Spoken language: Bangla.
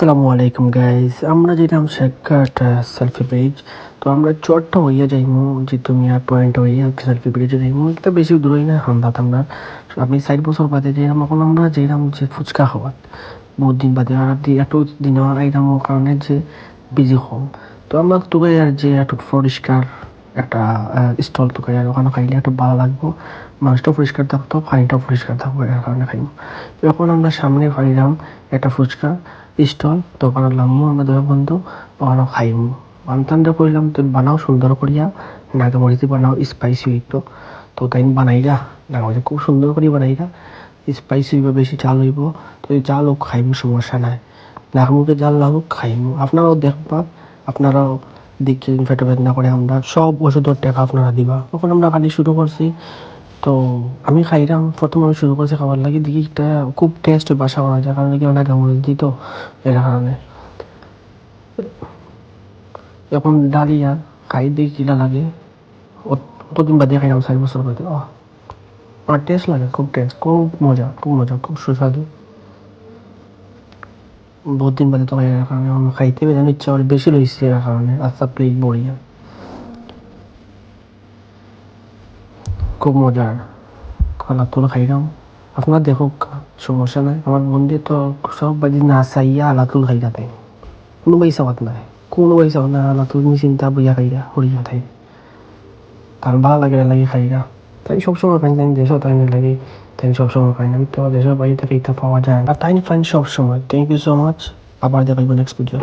আসসালামু আলাইকুম গাইজ, আমরা যেলাম শেখঘাট সেলফি ব্রিজ। তো আমরা চটটা হইয়া যাইমু যে তুমি আর পয়েন্ট হইয়া সেলফি ব্রিজে যাইমু, এটা বেশি দূরই না হামদাত। আমরা আমি 4 বছর বাদে যাইলাম, এখন আমরা যাইলাম যে ফুচকা খাওয়াত বহুত দিন বাদে। আর একটু দিন আইলাম কারণে যে বিজি কম। তো আমরা তোকে আর যে একটু পরিষ্কার একটা স্টল তোকে আর ওখানে খাইলে একটু ভালো লাগবো, মানুষটাও পরিষ্কার থাকতো, পানিটাও পরিষ্কার থাকবো, এর কারণে খাইব। এখন আমরা সামনে পাইলাম একটা ফুচকা স্টল, তো ওখানে নামবো আমরা দুই বন্ধু, ওখানে খাইমু। বানতানটা কইলাম তুই বানাও সুন্দর করিয়া, নাগামরিচি বানাও স্পাইসি হইতো। তো তাই বানাইরা নাগামরিচি খুব সুন্দর করে বানাইরা, স্পাইসি হইব, বেশি চাল হইব। তো এই চাল হোক খাইমু, সমস্যা নাই। নাগমুখে জাল লাগুক খাইমু, আপনারাও দেখবা, আপনারাও দেখি ফেটে ফেট না করে। আমরা সব ওষুধের টাকা আপনারা দিবা। তখন আমরা খালি শুরু করছি। তো আমি খাইলাম, প্রথমে আমি শুরু করছি খাবার লাগে, দেখি এটা খুব টেস্ট বাসা করা যায়, কারণ কি অনেক কামড় দিত, এর কারণে। এখন ডালিয়া খাই দেখি কিনা লাগে, অতদিন বাদে খাইলাম, 4 বছর বাদে। আমার টেস্ট লাগে, খুব টেস্ট, খুব মজা, খুব মজা, খুব সুস্বাদু। বহুত দিন বাদে তো খাই, এর কারণে আমার খাইতে বেজান ইচ্ছা করে বেশি রয়েছে, এর কারণে। আচ্ছা প্লেট বড়িয়া, খুব মজার। খালা তোলা খাইলাম, আপনারা দেখুক, সমস্যা নাই। আমার বন্ধু তো সব বাজি না চাইয়া আলাতুল খাই থাকে, কোনো পয়সা পাত নাই, কোনো পয়সা না আলাতুল চিন্তা বইয়া খাইরা হরিয়া থাকে। তার ভালো লাগে লাগে খাইরা, তাই সবসময় খাই, তাই দেশও তাই লাগে, তাই সবসময় খাই না। আমি তো দেশের বাড়ি থেকে এটা পাওয়া যায় না, তাই ফাইন সবসময়। থ্যাংক ইউ সো মাচ, আবার দেখাইব নেক্সট ভিডিও।